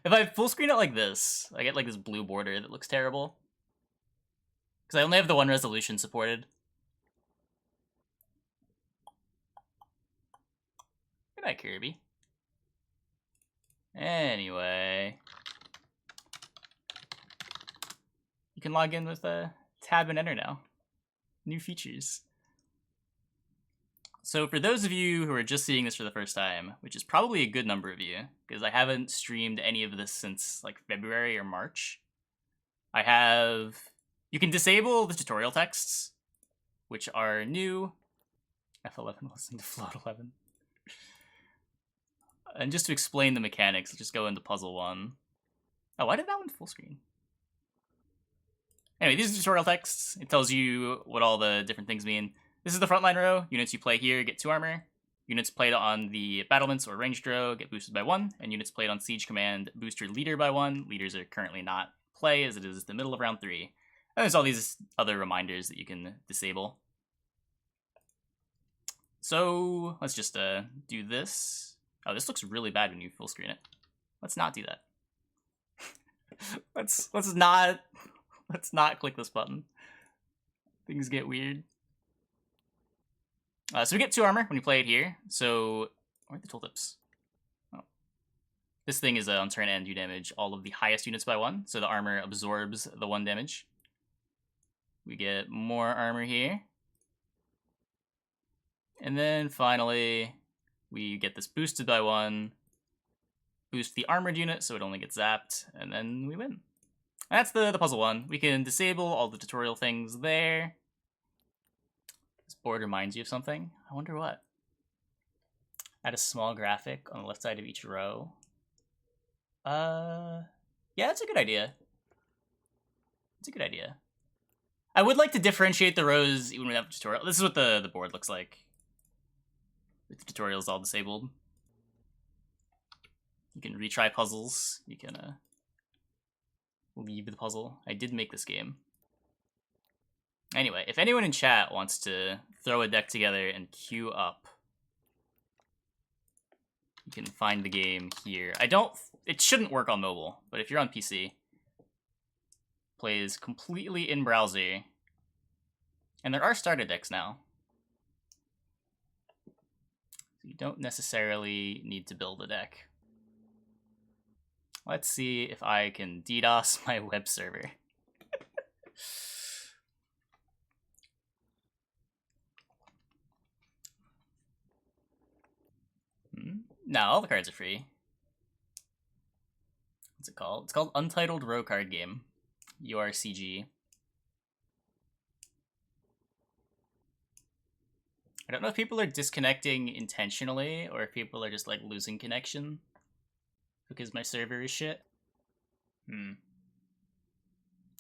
If I full screen it like this, I get like this blue border that looks terrible. Because I only have the one resolution supported. Good night, Kirby. Anyway. You can log in with tab and enter now. New features. So for those of you who are just seeing this for the first time, which is probably a good number of you, because I haven't streamed any of this since like February or March, you can disable the tutorial texts, which are new. F11 listening to float 11. And just to explain the mechanics, let's just go into puzzle 1. Oh, why did that one full screen? Anyway, these are tutorial texts. It tells you what all the different things mean. This is the frontline row. Units you play here get 2 armor. Units played on the battlements or ranged row get boosted by 1. And units played on siege command boost your leader by 1. Leaders are currently not play as it is the middle of round 3. And there's all these other reminders that you can disable. So let's just do this. Oh, this looks really bad when you full screen it. Let's not do that. let's not click this button. Things get weird. So we get 2 armor when you play it here. So where are the tooltips? Oh. This thing is on turn end, you damage all of the highest units by 1. So the armor absorbs the 1 damage. We get more armor here. And then finally, we get this boosted by 1. Boost the armored unit so it only gets zapped. And then we win. And that's the puzzle 1. We can disable all the tutorial things there. This board reminds you of something. I wonder what. Add a small graphic on the left side of each row. Yeah, that's a good idea. It's a good idea. I would like to differentiate the rows even without the tutorial. This is what the board looks like. With the tutorials all disabled. You can retry puzzles. You can leave the puzzle. I did make this game. Anyway, if anyone in chat wants to throw a deck together and queue up, you can find the game here. It shouldn't work on mobile, but if you're on PC, plays completely in browser. And there are starter decks now. So you don't necessarily need to build a deck. Let's see if I can DDoS my web server. No, all the cards are free. What's it called? It's called Untitled Row Card Game. URCG. I don't know if people are disconnecting intentionally or if people are just like losing connection because my server is shit.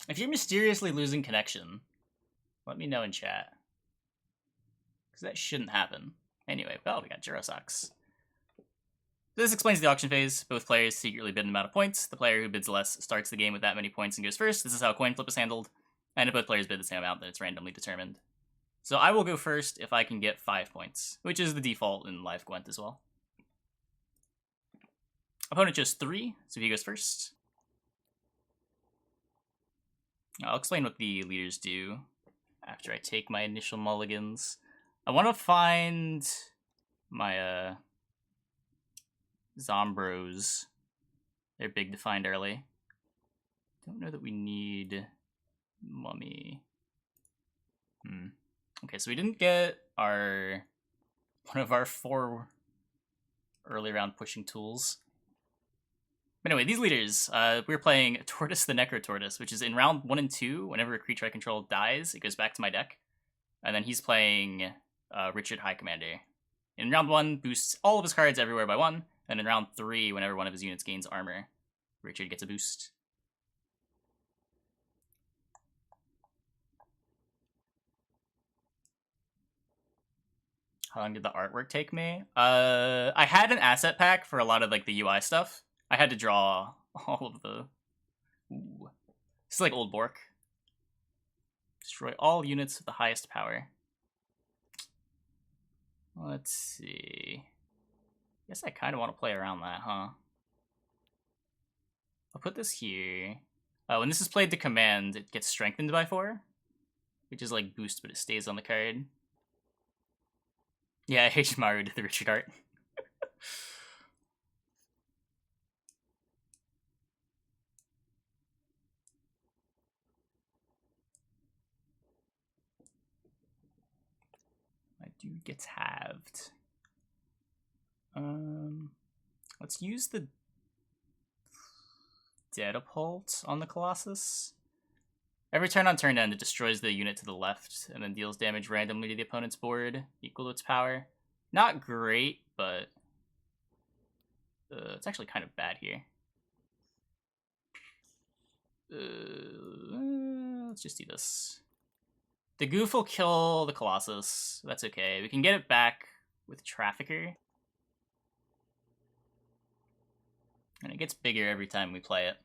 If you're mysteriously losing connection, let me know in chat. Because that shouldn't happen. Anyway, well, we got Jurosocks. This explains the auction phase. Both players secretly bid an amount of points. The player who bids less starts the game with that many points and goes first. This is how a coin flip is handled. And if both players bid the same amount, then it's randomly determined. So I will go first if I can get 5 points, which is the default in Live Gwent as well. Opponent chose 3, so he goes first. I'll explain what the leaders do after I take my initial mulligans. I want to find my Zombros. They're big to find early. Don't know that we need Mummy. Okay, so we didn't get one of our 4 early round pushing tools. But anyway, these leaders, we're playing Tortoise the Necrotortoise, which is in round 1 and 2, whenever a creature I control dies, it goes back to my deck. And then he's playing Richard High Commander. In round 1, boosts all of his cards everywhere by 1, and in round 3, whenever one of his units gains armor, Richard gets a boost. How long did the artwork take me? I had an asset pack for a lot of like the UI stuff. I had to draw all of the... Ooh. This is like Old Bork. Destroy all units with the highest power. Let's see. Guess I kind of want to play around that, huh? I'll put this here. When this is played to command, it gets strengthened by 4, which is like boost, but it stays on the card. Yeah, Maru did the Richard art. My dude gets halved. Let's use the Dedapult on the Colossus. Every turn on turn end, it destroys the unit to the left and then deals damage randomly to the opponent's board, equal to its power. Not great, but it's actually kind of bad here. Let's just do this. The Goof will kill the Colossus. That's okay. We can get it back with Trafficker. And it gets bigger every time we play it.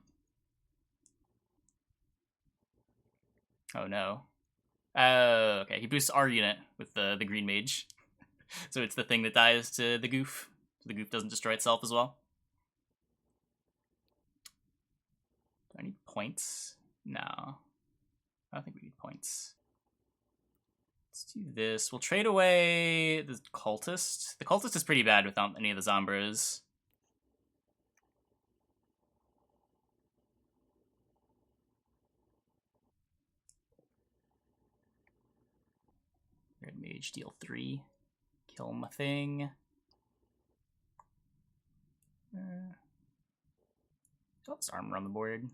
Oh no. Oh, okay. He boosts our unit with the green mage. So it's the thing that dies to the Goof. So the Goof doesn't destroy itself as well. Do I need points? No. I don't think we need points. Let's do this. We'll trade away the Cultist. The Cultist is pretty bad without any of the Zombros. Red Mage, deal 3. Kill my thing. Got this armor on the board.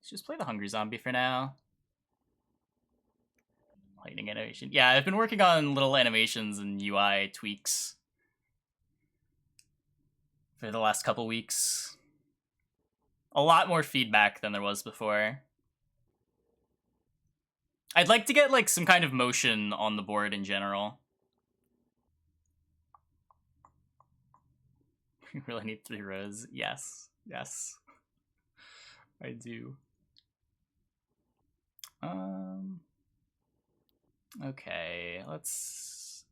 Let's just play the Hungry Zombie for now. Lightning animation. Yeah, I've been working on little animations and UI tweaks for the last couple weeks. A lot more feedback than there was before. I'd like to get like some kind of motion on the board in general. You really need 3 rows. Yes. Yes. I do. Okay, let's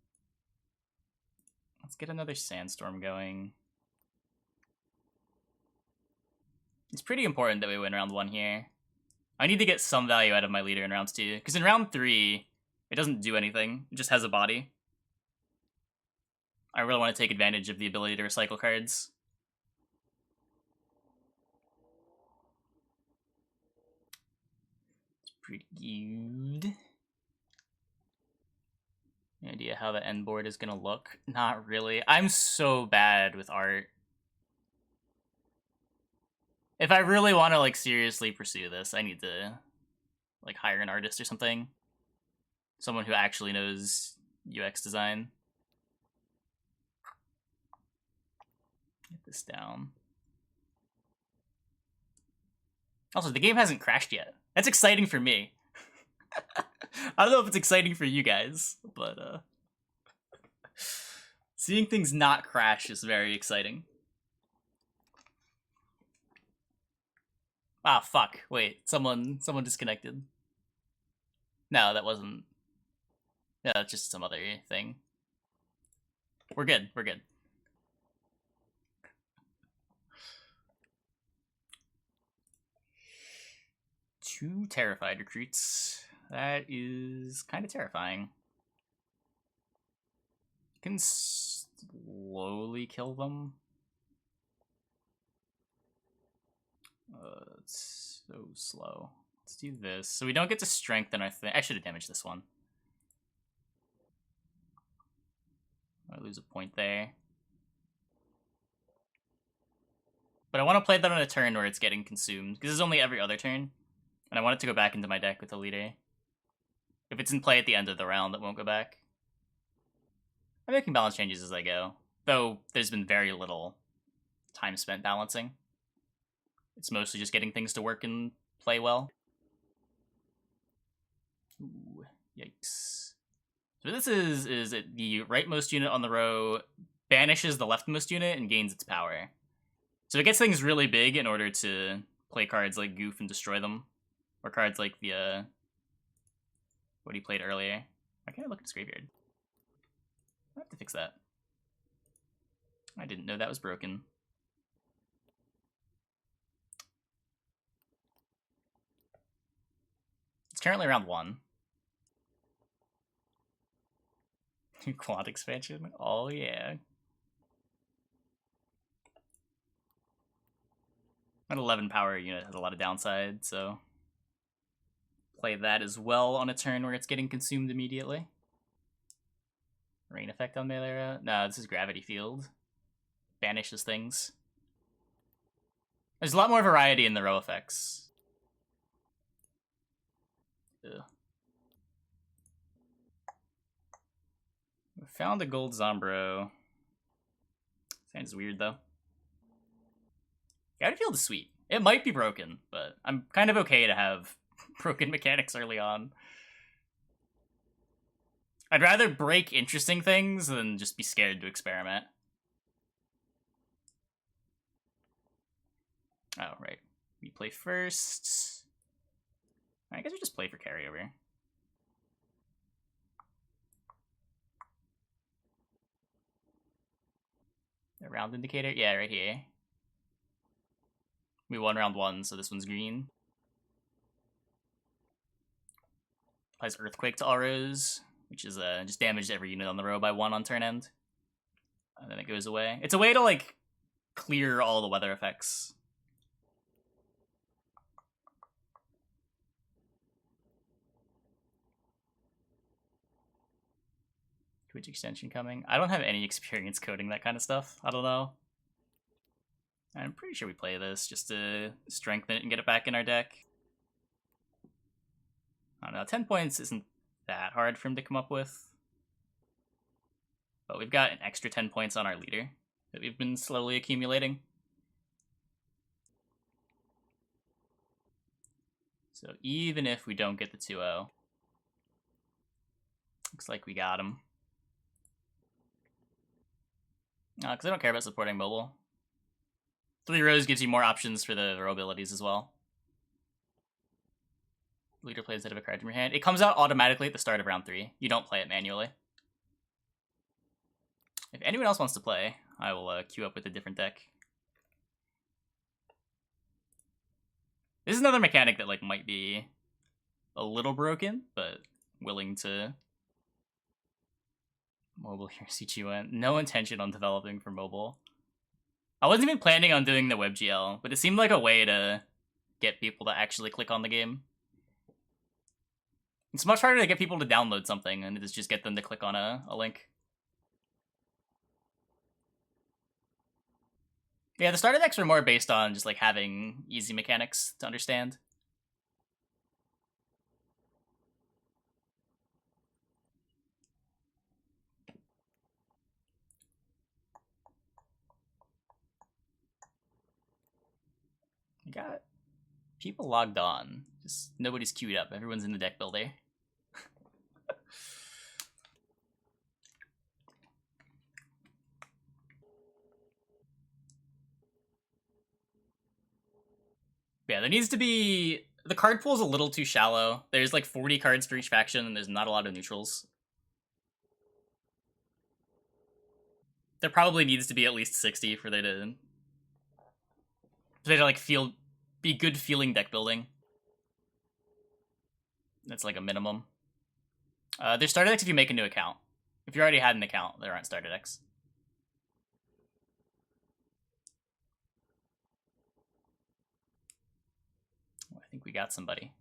get another Sandstorm going. It's pretty important that we win round 1 here. I need to get some value out of my leader in round 2, because in round 3, it doesn't do anything. It just has a body. I really want to take advantage of the ability to recycle cards. It's pretty good. Any idea how the end board is going to look? Not really. I'm so bad with art. If I really want to like seriously pursue this, I need to like hire an artist or something. Someone who actually knows UX design. Get this down. Also, the game hasn't crashed yet. That's exciting for me. I don't know if it's exciting for you guys, but seeing things not crash is very exciting. Ah, fuck. Wait, someone disconnected. No, that wasn't. Yeah, that's just some other thing. We're good. We're good. Two terrified recruits. That is kind of terrifying. You can slowly kill them. It's so slow. Let's do this. So we don't get to strengthen our thing. I should have damaged this one. I lose a point there. But I want to play that on a turn where it's getting consumed, because it's only every other turn. And I want it to go back into my deck with the leader. If it's in play at the end of the round, it won't go back. I'm making balance changes as I go, though there's been very little time spent balancing. It's mostly just getting things to work and play well. Ooh, yikes. So this is it, the rightmost unit on the row banishes the leftmost unit and gains its power. So it gets things really big in order to play cards like Goof and destroy them. Or cards like the, what he played earlier. Why can't I look at his graveyard? I have to fix that. I didn't know that was broken. It's currently round 1. Quad expansion? Oh, yeah. An 11 power unit has a lot of downside, so play that as well on a turn where it's getting consumed immediately. Rain effect on melee. No, this is gravity field. Banishes things. There's a lot more variety in the row effects. Ugh. We found a gold Zombro. Sounds weird though. Gravity field is sweet. It might be broken, but I'm kind of okay to have broken mechanics early on. I'd rather break interesting things than just be scared to experiment. Oh, right. We play first. I guess we just play for carryover. The round indicator? Yeah, right here. We won round 1, so this one's green. Applies Earthquake to Auras, which is just damage every unit on the row by 1 on turn end. And then it goes away. It's a way to, like, clear all the weather effects. Twitch extension coming. I don't have any experience coding that kind of stuff. I don't know. I'm pretty sure we play this just to strengthen it and get it back in our deck. I don't know, 10 points isn't that hard for him to come up with. But we've got an extra 10 points on our leader that we've been slowly accumulating. So even if we don't get the 2-0, looks like we got him. Because I don't care about supporting mobile. 3 rows gives you more options for the row abilities as well. Leader plays out of a card from your hand. It comes out automatically at the start of round 3. You don't play it manually. If anyone else wants to play, I will queue up with a different deck. This is another mechanic that like might be a little broken, but willing to... Mobile URCG went. No intention on developing for mobile. I wasn't even planning on doing the WebGL, but it seemed like a way to get people to actually click on the game. It's much harder to get people to download something than it is just get them to click on a link. Yeah, the starter decks were more based on just like having easy mechanics to understand. We got people logged on. Just nobody's queued up. Everyone's in the deck builder. Yeah, there needs to be... The card pool's a little too shallow. There's like 40 cards for each faction, and there's not a lot of neutrals. There probably needs to be at least 60 for they to like be good feeling deck building. That's like a minimum. There's starter decks if you make a new account. If you already had an account, there aren't starter decks. I think we got somebody.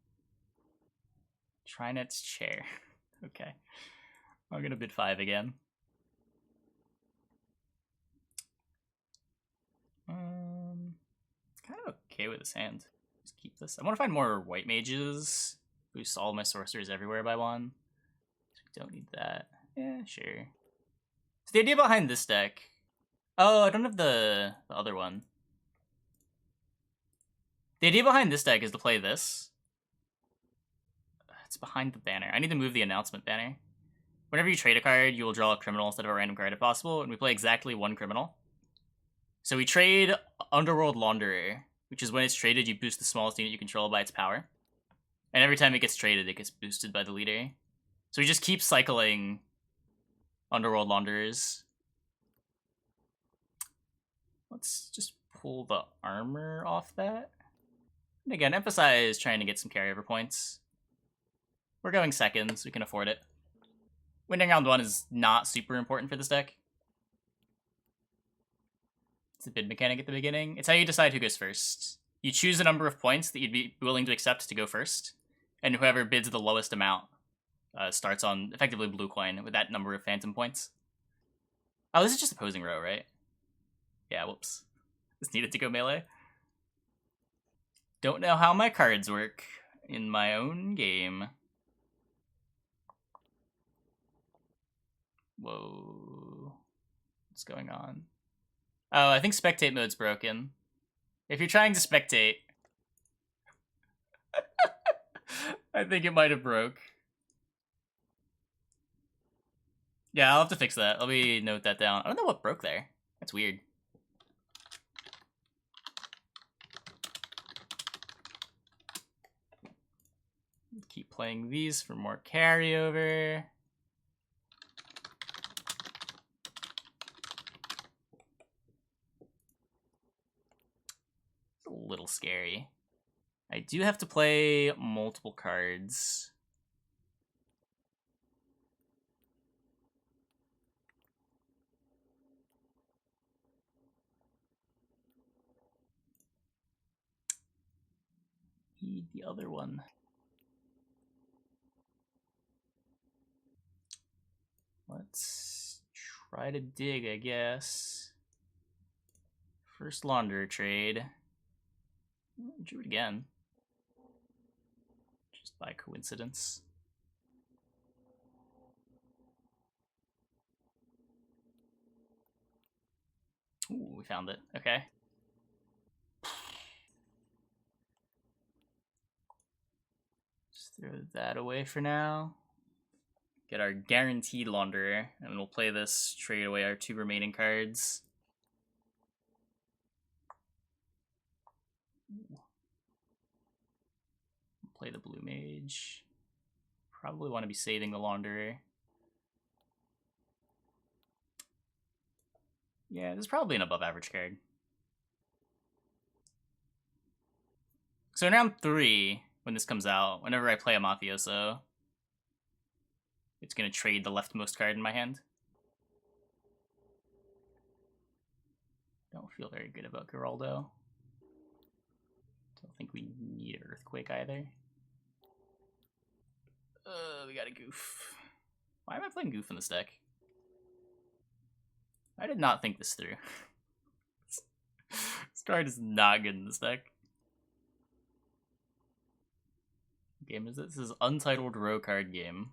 Trinet's chair. Okay. I'm gonna bid 5 again. Kind of okay with this hand. Just keep this. I want to find more white mages. Boost all my sorcerers everywhere by 1. Don't need that. Yeah, sure. So the idea behind this deck... Oh, I don't have the other one. The idea behind this deck is to play this. It's behind the banner. I need to move the announcement banner. Whenever you trade a card, you will draw a criminal instead of a random card if possible, and we play exactly 1 criminal. So we trade Underworld Launderer, which is when it's traded, you boost the smallest unit you control by its power. And every time it gets traded, it gets boosted by the leader. So we just keep cycling Underworld Launderers. Let's just pull the armor off that. And again, emphasize trying to get some carryover points. We're going seconds. We can afford it. Winning round 1 is not super important for this deck. It's a bid mechanic at the beginning. It's how you decide who goes first. You choose a number of points that you'd be willing to accept to go first, and whoever bids the lowest amount starts on effectively blue coin with that number of phantom points. Oh, this is just opposing row, right? Yeah, whoops. This needed to go melee. Don't know how my cards work in my own game. Whoa. What's going on? Oh, I think spectate mode's broken. If you're trying to spectate, I think it might have broke. Yeah, I'll have to fix that. Let me note that down. I don't know what broke there. That's weird. Keep playing these for more carryover. It's a little scary. I do have to play multiple cards. Need the other one. Let's try to dig, I guess. First Launderer trade. Drew it again. Just by coincidence. Ooh, we found it. Okay. Just throw that away for now. Get our guaranteed Launderer, and we'll play this, trade away our 2 remaining cards. Play the blue Mage. Probably want to be saving the Launderer. Yeah, this is probably an above average card. So in round 3, when this comes out, whenever I play a Mafioso, it's going to trade the leftmost card in my hand. Don't feel very good about Geraldo. Don't think we need Earthquake either. We got a Goof. Why am I playing Goof in this deck? I did not think this through. This card is not good in this deck. What game is this? This is Untitled Row card game.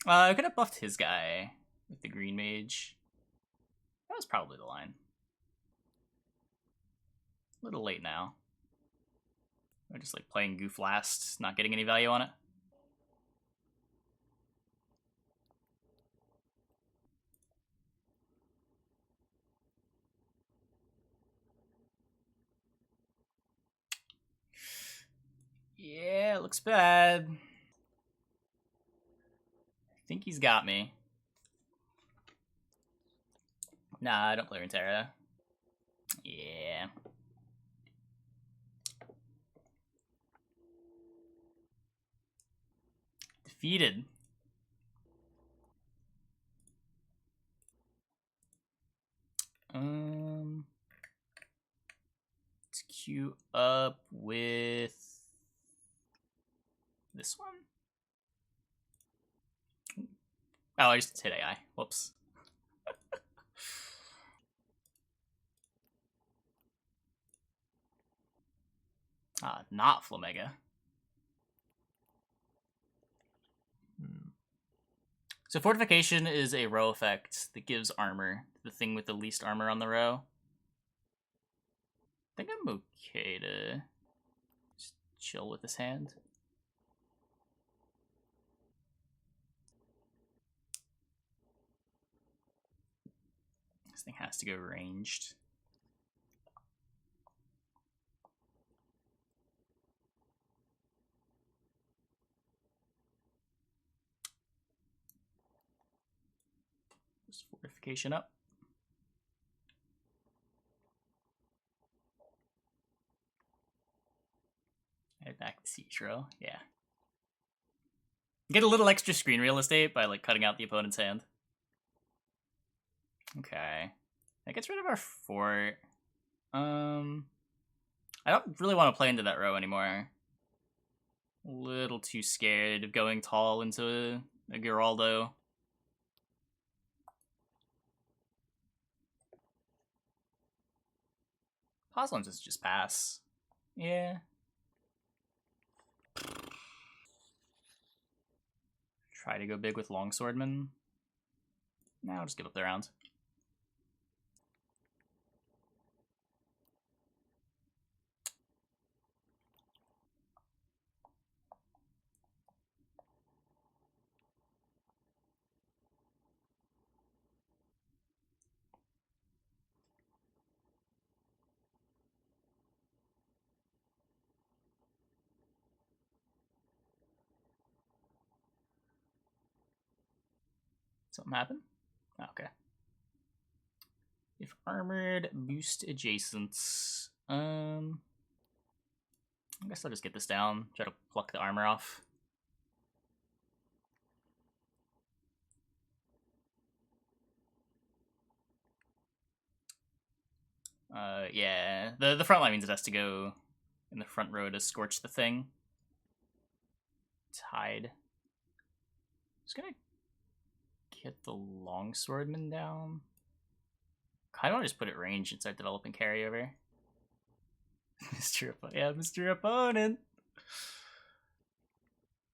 I could have buffed his guy with the green mage. That was probably the line. A little late now. I'm just like playing Goof last, not getting any value on it. Yeah, it looks bad. I think he's got me. Nah, I don't play Runeterra. Yeah. Defeated. Let's queue up with this one. Oh, I just hit AI. Whoops. Not Flamega. So Fortification is a row effect that gives armor. The thing with the least armor on the row. I think I'm okay to just chill with this hand. This thing has to go ranged. Just Fortification up. Head back to siege row. Yeah. Get a little extra screen real estate by like cutting out the opponent's hand. Okay. That gets rid of our fort. I don't really want to play into that row anymore. A little too scared of going tall into a Geraldo. Poslums is just pass. Yeah. Try to go big with Longswordman. Nah, I'll just give up the round. Something happen? Oh, okay. If armored, boost adjacents. I guess I'll just get this down. Try to pluck the armor off. Yeah. The front line means it has to go in the front row to scorch the thing. Tide. Just gonna get the longswordman down. I want to just put it range and start developing carryover. Mr. Opponent.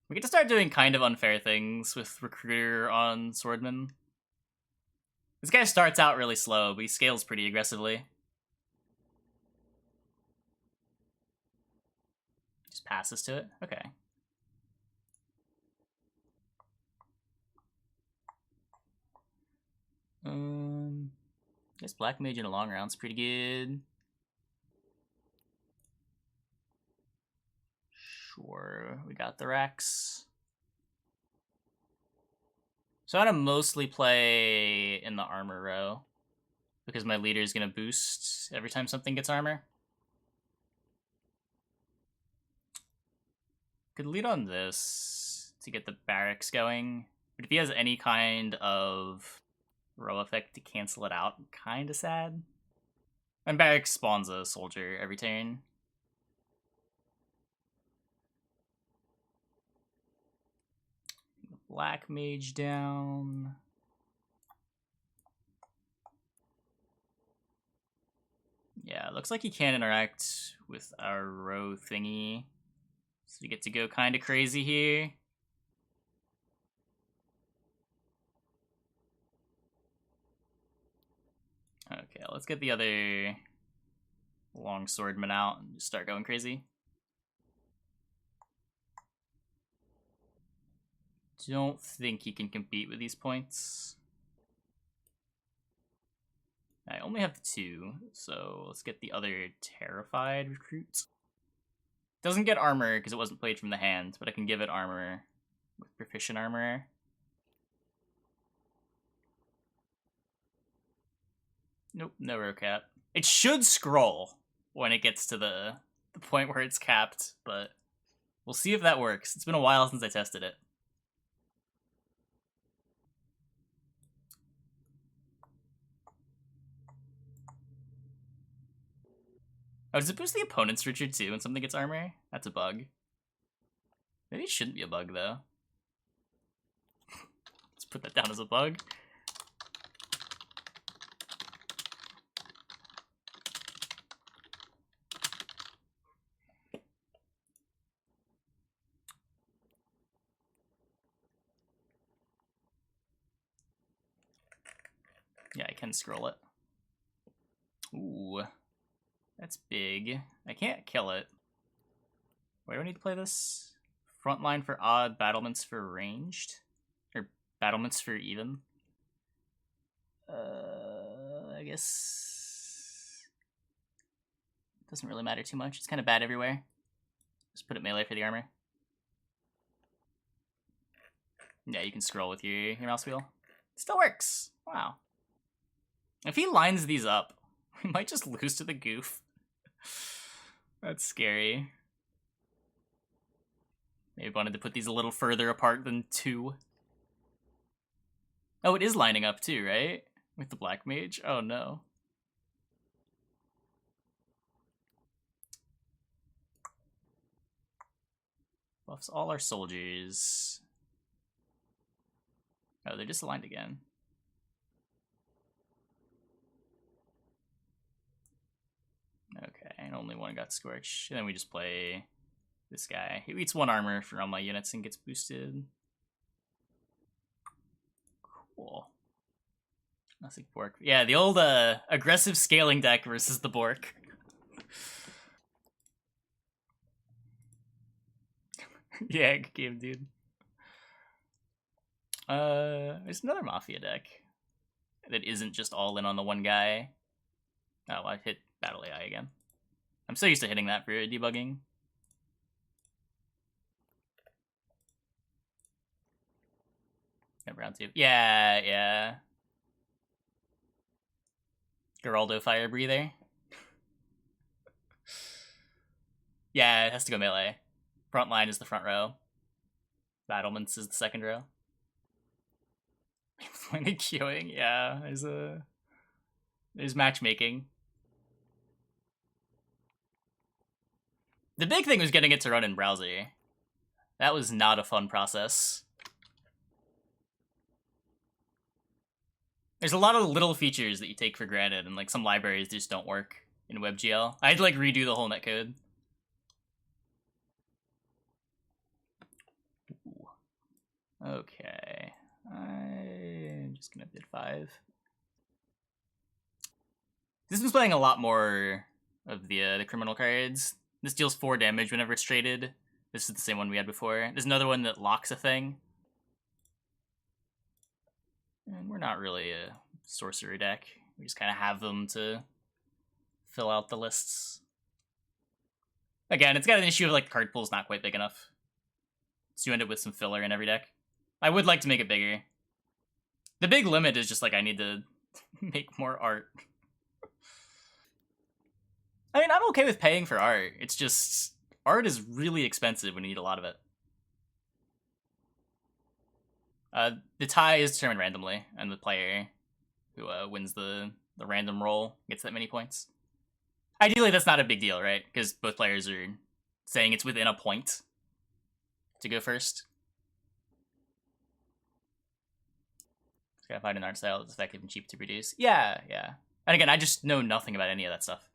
We get to start doing kind of unfair things with Recruiter on Swordman. This guy starts out really slow, but he scales pretty aggressively. Just passes to it? Okay. I guess Black Mage in a long round's pretty good. Sure, we got the Rex. So I'm gonna mostly play in the armor row because my leader is gonna boost every time something gets armor. Could lead on this to get the barracks going, but if he has any kind of row effect to cancel it out, I'm kinda sad. And barracks spawns a soldier every turn. Black Mage down. Yeah, it looks like he can't interact with our row thingy. So we get to go kind of crazy here. Okay, let's get the other longswordman out and just start going crazy. Don't think he can compete with these points. I only have 2, so let's get the other terrified recruit. Doesn't get armor because it wasn't played from the hand, but I can give it armor with proficient armor. Nope, no row cap. It should scroll when it gets to the point where it's capped, but we'll see if that works. It's been a while since I tested it. Oh, does it boost the opponent's Richard too when something gets armor? That's a bug. Maybe it shouldn't be a bug, though. Let's put that down as a bug. Yeah, I can scroll it. Ooh. That's big. I can't kill it. Where do I need to play this? Frontline for odd, battlements for ranged? Or battlements for even? I guess... Doesn't really matter too much. It's kind of bad everywhere. Just put it melee for the armor. Yeah, you can scroll with your mouse wheel. Still works! Wow. If he lines these up, we might just lose to the goof. That's scary. Maybe wanted to put these a little further apart than 2. Oh, it is lining up too, right? With the Black Mage? Oh no. Buffs all our soldiers. Oh, they're disaligned again. Okay, and only one got scorched. And then we just play this guy. He eats 1 armor for all my units and gets boosted. Cool. Nothing Bork. Yeah, the old aggressive scaling deck versus the Bork. Yeah, good game, dude. There's another Mafia deck that isn't just all in on the one guy. Oh, I hit Battle AI again. I'm so used to hitting that for debugging. Got round 2. Yeah. Geraldo Fire Breather. Yeah, it has to go melee. Front line is the front row. Battlements is the second row. When queuing, yeah, there's matchmaking. The big thing was getting it to run in browser. That was not a fun process. There's a lot of little features that you take for granted, and like some libraries just don't work in WebGL. I had to like redo the whole netcode. Ooh. Okay, I'm just gonna bid 5. This one's playing a lot more of the criminal cards. This deals 4 damage whenever it's traded. This is the same one we had before. There's another one that locks a thing. And we're not really a sorcerer deck. We just kind of have them to fill out the lists. Again, it's got an issue of like card pool's not quite big enough. So you end up with some filler in every deck. I would like to make it bigger. The big limit is just like I need to make more art. I mean, I'm okay with paying for art. It's just art is really expensive when you need a lot of it. The tie is determined randomly, and the player who wins the random roll gets that many points. Ideally, that's not a big deal, right? Because both players are saying it's within a point to go first. Just gotta find an art style that's effective and cheap to produce. Yeah. And again, I just know nothing about any of that stuff.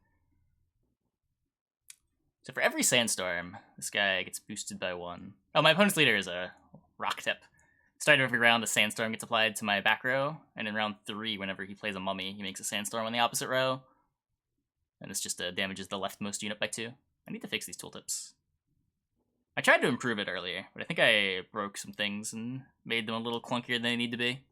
So for every sandstorm, this guy gets boosted by 1. Oh, my opponent's leader is a rock tip. Start of every round, a sandstorm gets applied to my back row, and in round 3, whenever he plays a mummy, he makes a sandstorm on the opposite row. And this just damages the leftmost unit by 2. I need to fix these tooltips. I tried to improve it earlier, but I think I broke some things and made them a little clunkier than they need to be.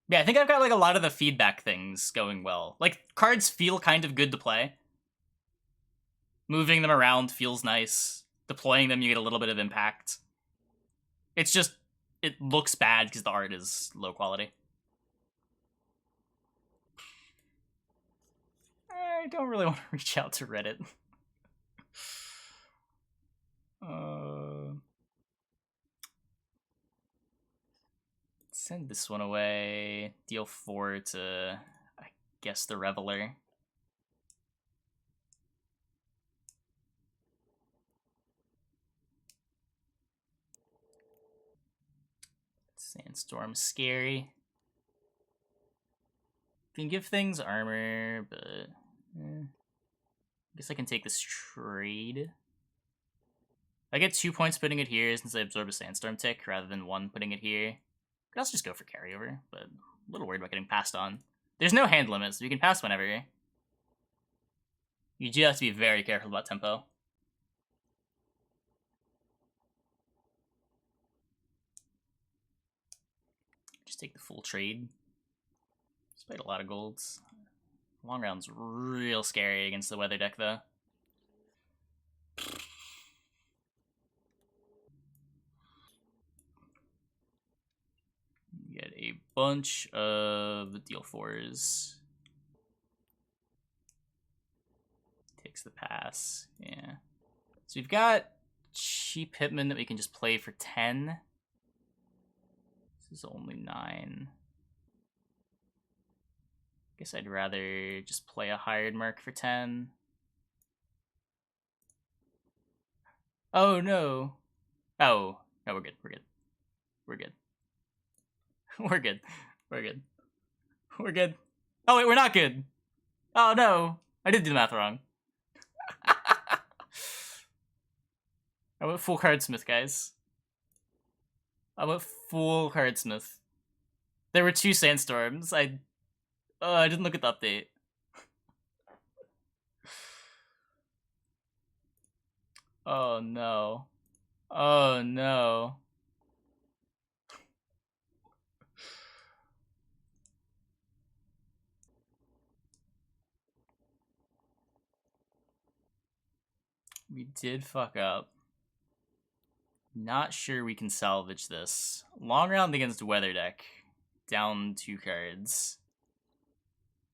Yeah, I think I've got like a lot of the feedback things going well. Like, cards feel kind of good to play. Moving them around feels nice. Deploying them, you get a little bit of impact. It's just, it looks bad because the art is low quality. I don't really want to reach out to Reddit. Send this one away. Deal 4 to, I guess, the Reveler. Sandstorm scary. Can give things armor, but I guess I can take this trade. I get 2 points putting it here since I absorb a sandstorm tick rather than 1 putting it here. I could also just go for carryover, but I'm a little worried about getting passed on. There's no hand limit, so you can pass whenever. You do have to be very careful about tempo. Just take the full trade. Just played a lot of golds. Long round's real scary against the weather deck, though. You get a bunch of deal 4s. Takes the pass. Yeah. So we've got cheap Hitman that we can just play for 10. This is only 9. Guess I'd rather just play a hired merc for 10. Oh no. Oh, no, we're good. We're good. We're good. We're good. We're good. We're good. Oh wait, we're not good. Oh no. I did do the math wrong. I went full cardsmith, guys. I went full cardsmith. There were 2 sandstorms. I didn't look at the update. Oh no. Oh no. We did fuck up. Not sure we can salvage this. Long round against Weather Deck. Down 2 cards.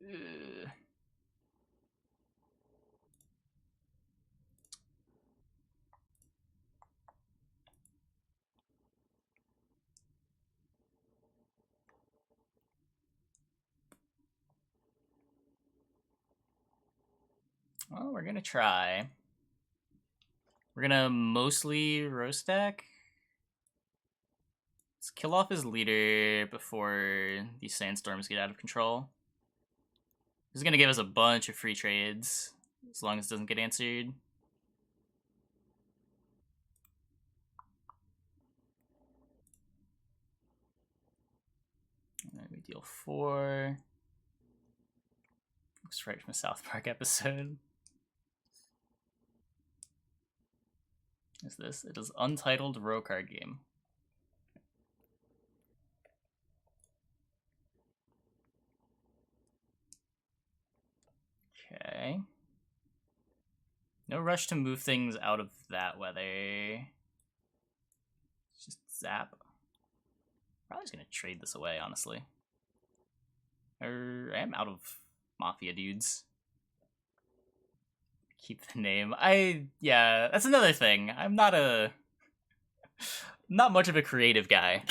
Ugh. Well, we're gonna try. We're gonna mostly roast deck. Let's kill off his leader before these sandstorms get out of control. This is gonna give us a bunch of free trades, as long as it doesn't get answered. And then we deal 4. Looks right from a South Park episode. What's this? It is Untitled Row Card Game. Okay. No rush to move things out of that weather. Just zap. Probably just gonna trade this away, honestly. I am out of Mafia dudes. Keep the name. Yeah, that's another thing. I'm not much of a creative guy.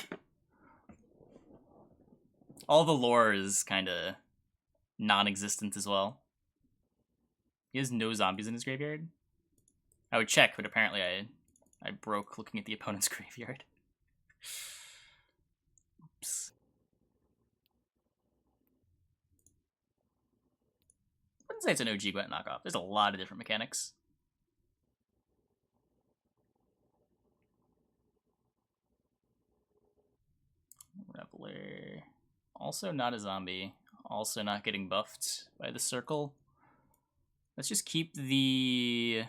All the lore is kind of non-existent as well. He has no zombies in his graveyard. I would check, but apparently I broke looking at the opponent's graveyard. Oops. I wouldn't say it's an OG Gwent knockoff. There's a lot of different mechanics. Reveler. Also not a zombie. Also not getting buffed by the circle. Let's just keep the...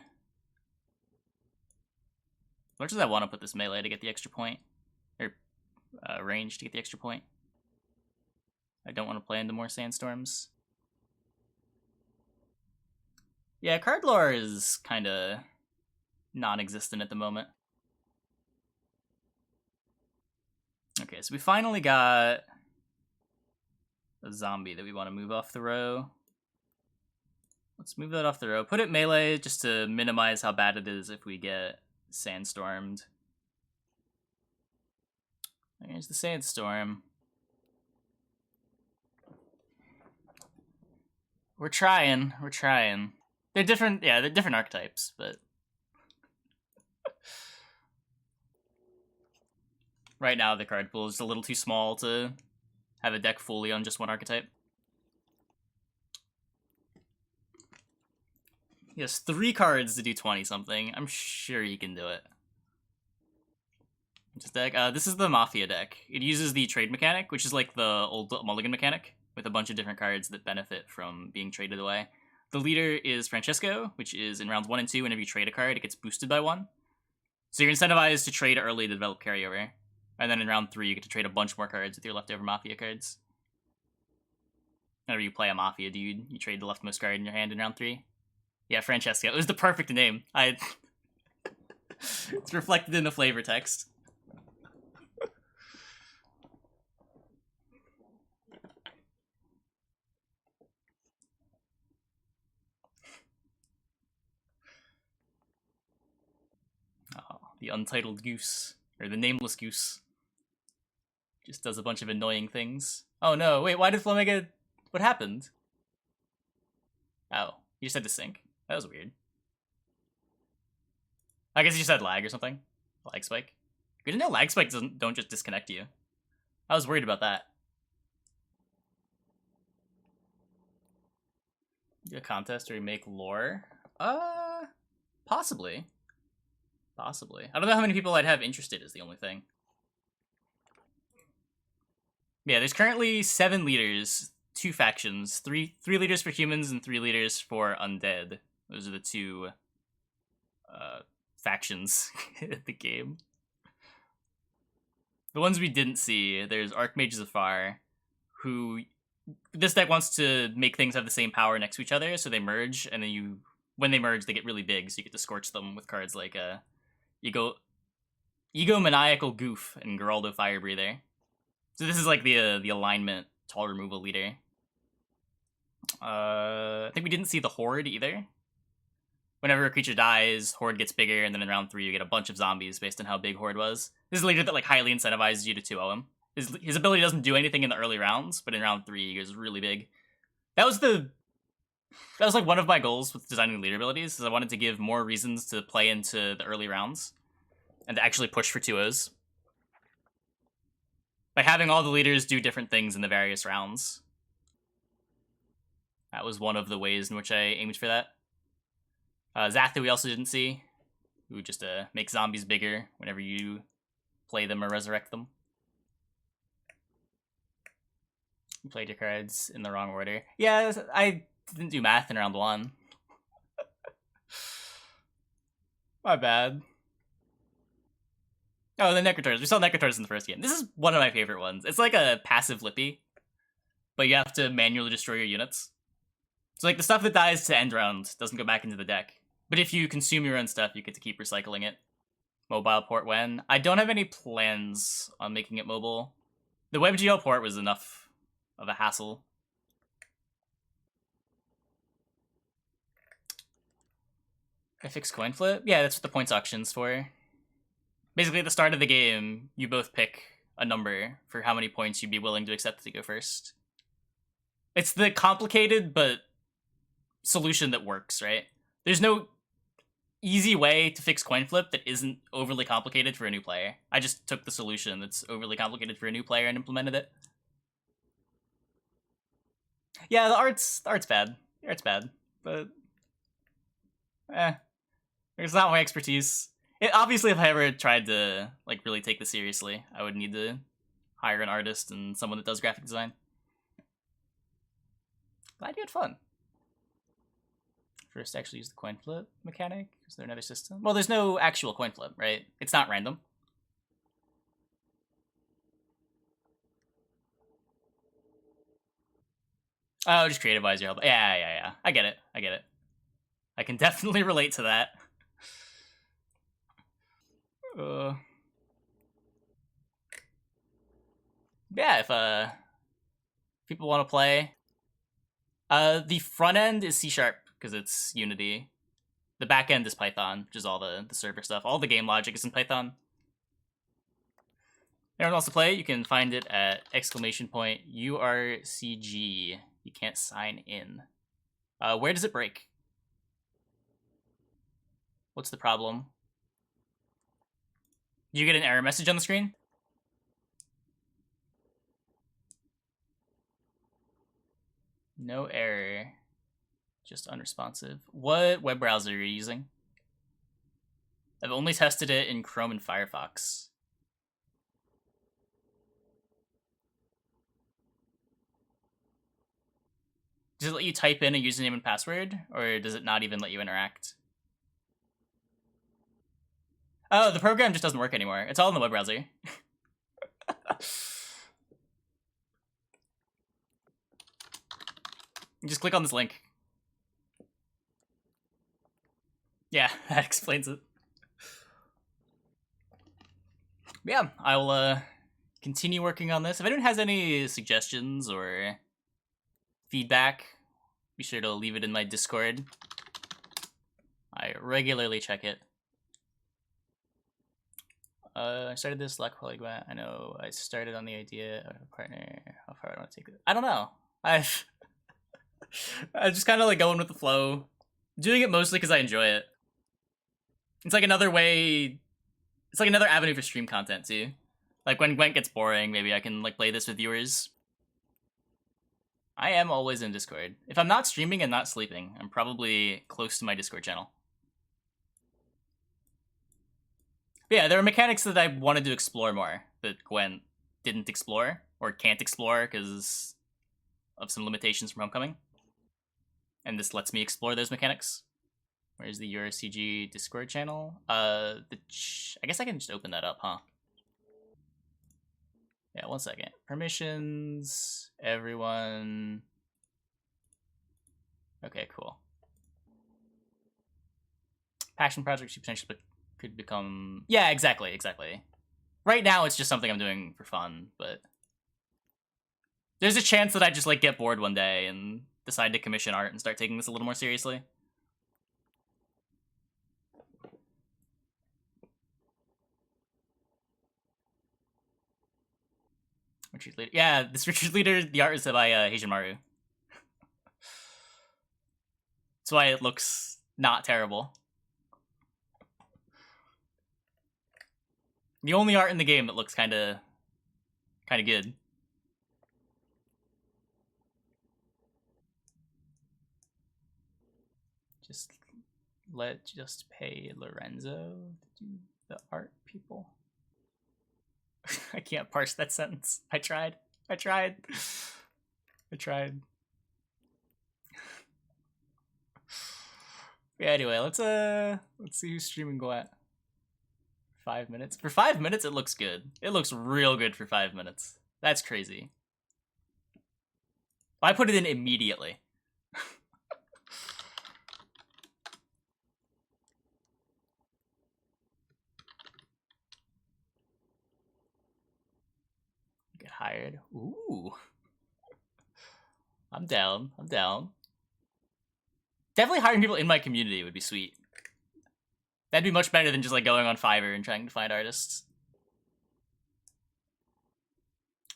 As much as I want to put this melee to get the extra point, or range to get the extra point, I don't want to play into more sandstorms. Yeah, card lore is kind of non-existent at the moment. Okay, so we finally got a zombie that we want to move off the row. Let's move that off the row. Put it melee just to minimize how bad it is if we get sandstormed. There's the sandstorm. We're trying. We're trying. They're different. Yeah, they're different archetypes, but right now the card pool is a little too small to have a deck fully on just one archetype. He has 3 cards to do 20-something. I'm sure he can do it. This deck, this is the Mafia deck. It uses the trade mechanic, which is like the old Mulligan mechanic, with a bunch of different cards that benefit from being traded away. The leader is Francesco, which is in rounds 1 and 2, whenever you trade a card, it gets boosted by 1. So you're incentivized to trade early to develop carryover. And then in round 3, you get to trade a bunch more cards with your leftover Mafia cards. Whenever you play a Mafia dude, you trade the leftmost card in your hand in round 3. Yeah, Francesco. It was the perfect name. It's reflected in the flavor text. The Untitled Goose. Or the Nameless Goose. Just does a bunch of annoying things. Oh no, wait, why did Flamega... What happened? Oh, he just had to sync. That was weird. I guess he just had lag or something. Lag spike. Good to know lag spikes don't just disconnect you. I was worried about that. Do a contest where you make lore? Possibly. Possibly. I don't know how many people I'd have interested is the only thing. Yeah, there's currently 7 leaders, 2 factions, 3 leaders for humans and 3 leaders for undead. Those are the 2 factions in the game. The ones we didn't see, there's Archmages of Far, who this deck wants to make things have the same power next to each other, so they merge, and then when they merge, they get really big, so you get to scorch them with cards like Egomaniacal Goof and Geraldo Firebreather. So this is like the alignment toll removal leader. I think we didn't see the Horde either. Whenever a creature dies, Horde gets bigger, and then in round 3 you get a bunch of zombies based on how big Horde was. This is a leader that like highly incentivizes you to 2-0 him. His ability doesn't do anything in the early rounds, but in round 3 he goes really big. That was like one of my goals with designing leader abilities, is I wanted to give more reasons to play into the early rounds and to actually push for 2-0s. By having all the leaders do different things in the various rounds. That was one of the ways in which I aimed for that. Zathu we also didn't see, who just makes zombies bigger whenever you play them or resurrect them. You played your cards in the wrong order. Yeah, I didn't do math in round 1. My bad. Oh, the Necrotaurs. We saw Necrotaurs in the first game. This is one of my favorite ones. It's like a passive Lippy, but you have to manually destroy your units. So like the stuff that dies to end round doesn't go back into the deck. But if you consume your own stuff, you get to keep recycling it. Mobile port when? I don't have any plans on making it mobile. The WebGL port was enough of a hassle. I fix coin flip? Yeah, that's what the points auction's for. Basically, at the start of the game, you both pick a number for how many points you'd be willing to accept to go first. It's the complicated but solution that works, right? There's no easy way to fix coin flip that isn't overly complicated for a new player. I just took the solution that's overly complicated for a new player and implemented it. Yeah, the art's bad. The art's bad, but it's not my expertise. Obviously, if I ever tried to like really take this seriously, I would need to hire an artist and someone that does graphic design. Glad you had fun. First, actually use the coin flip mechanic. Is there another system? Well, there's no actual coin flip, right? It's not random. Oh, just creative-wise your help. Yeah. I get it. I can definitely relate to that. Yeah, if people want to play. The front end is C# because it's Unity. The back end is Python, which is all the server stuff. All the game logic is in Python. Anyone wants to play, you can find it at !URCG. You can't sign in. Where does it break? What's the problem? Did you get an error message on the screen? No error. Just unresponsive. What web browser are you using? I've only tested it in Chrome and Firefox. Does it let you type in a username and password, or does it not even let you interact? Oh, the program just doesn't work anymore. It's all in the web browser. You just click on this link. Yeah, that explains it. Yeah, I will continue working on this. If anyone has any suggestions or feedback, be sure to leave it in my Discord. I regularly check it. I started this luck polygon. I know I started on the idea of a partner. How far I want to take it? I don't know. I just kind of like going with the flow, doing it mostly because I enjoy it. It's like another way. It's like another avenue for stream content too. Like when Gwent gets boring, maybe I can like play this with viewers. I am always in Discord. If I'm not streaming and not sleeping, I'm probably close to my Discord channel. But yeah, there are mechanics that I wanted to explore more that Gwent didn't explore or can't explore because of some limitations from Homecoming. And this lets me explore those mechanics. Where's the URCG Discord channel? I guess I can just open that up, huh? Yeah, 1 second. Permissions, everyone. Okay, cool. Passion projects you potentially could become... Yeah, exactly. Right now, it's just something I'm doing for fun, but... There's a chance that I just, like, get bored one day and decide to commission art and start taking this a little more seriously. Retreat leader. Yeah, this retreat leader, the art is by Heijin Maru. That's why it looks not terrible. The only art in the game that looks kind of good. Just pay Lorenzo to do the art, people. I can't parse that sentence. I tried. Yeah, anyway, let's see who's streaming Gwent. 5 minutes. For 5 minutes, it looks good. It looks real good for 5 minutes. That's crazy. I put it in immediately. Get hired. Ooh. I'm down. Definitely hiring people in my community would be sweet. That'd be much better than just like going on Fiverr and trying to find artists.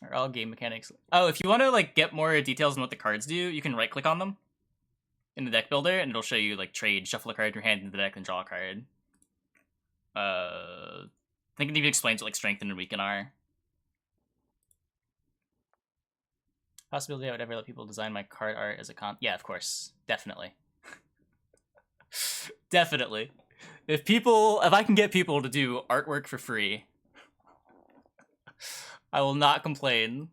Are all game mechanics? Oh, if you want to like get more details on what the cards do, you can right click on them in the deck builder, and it'll show you like trade, shuffle a card from your hand into the deck, and draw a card. I think it even explains what like strengthen and weaken are. Possibility I would ever let people design my card art as a yeah, of course, definitely. Definitely. If I can get people to do artwork for free, I will not complain.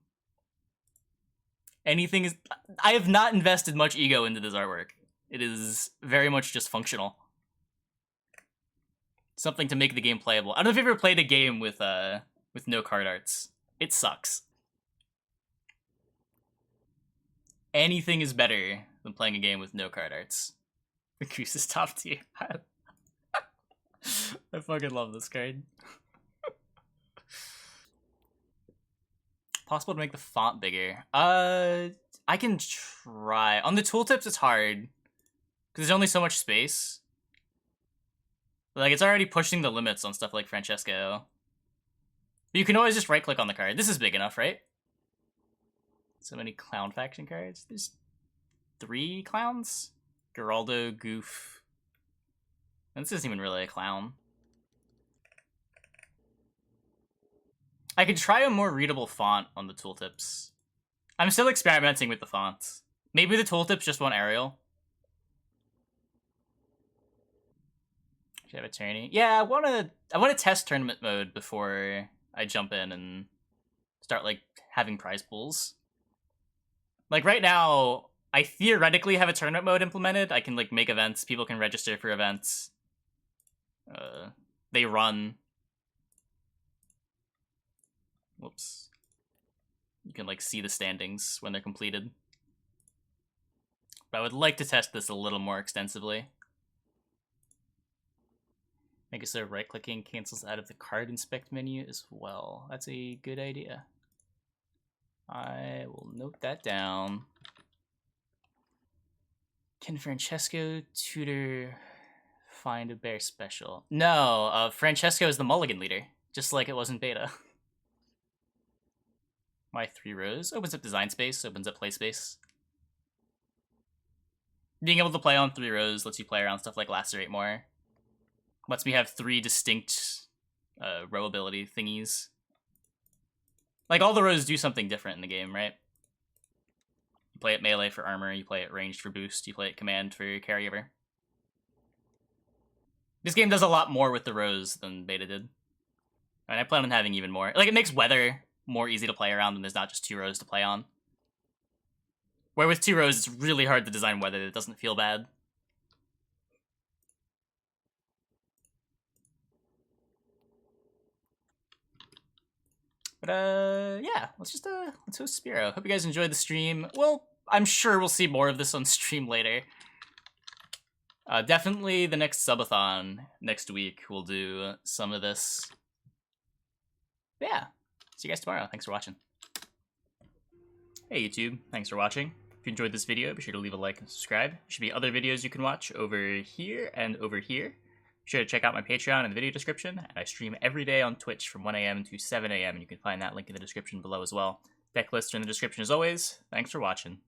I have not invested much ego into this artwork. It is very much just functional. Something to make the game playable. I don't know if you've ever played a game with no card arts. It sucks. Anything is better than playing a game with no card arts. The Goose is top tier. I fucking love this card. Possible to make the font bigger. I can try. On the tooltips, it's hard. Because there's only so much space. Like, it's already pushing the limits on stuff like Francesco. But you can always just right-click on the card. This is big enough, right? So many clown faction cards. There's 3 clowns? Geraldo, Goof. And this isn't even really a clown. I could try a more readable font on the tooltips. I'm still experimenting with the fonts. Maybe the tooltips just want Arial. Should I have a tourney? Yeah, I want to test tournament mode before I jump in and start like having prize pools. Like right now, I theoretically have a tournament mode implemented. I can like make events. People can register for events. They run. Whoops. You can like see the standings when they're completed. But I would like to test this a little more extensively. Make it so right-clicking cancels out of the card inspect menu as well. That's a good idea. I will note that down. Can Francesco tutor find a bear special? No, Francesco is the mulligan leader. just like it was in beta. My 3 rows opens up design space, opens up play space. Being able to play on 3 rows lets you play around stuff like Lacerate more. Lets me have 3 distinct row ability thingies. Like, all the rows do something different in the game, right? You play it melee for armor, you play it ranged for boost, you play it command for carryover. This game does a lot more with the rows than beta did. And I plan on having even more. Like, it makes weather more easy to play around when there's not just 2 rows to play on. Where with 2 rows, it's really hard to design weather that doesn't feel bad. But, yeah, let's host Spiro. Hope you guys enjoyed the stream. Well, I'm sure we'll see more of this on stream later. Definitely the next subathon next week, we'll do some of this. But yeah, see you guys tomorrow. Thanks for watching. Hey YouTube, thanks for watching. If you enjoyed this video, be sure to leave a like and subscribe. There should be other videos you can watch over here and over here. Be sure to check out my Patreon in the video description, and I stream every day on Twitch from 1 a.m. to 7 a.m., and you can find that link in the description below as well. Deck lists are in the description as always. Thanks for watching.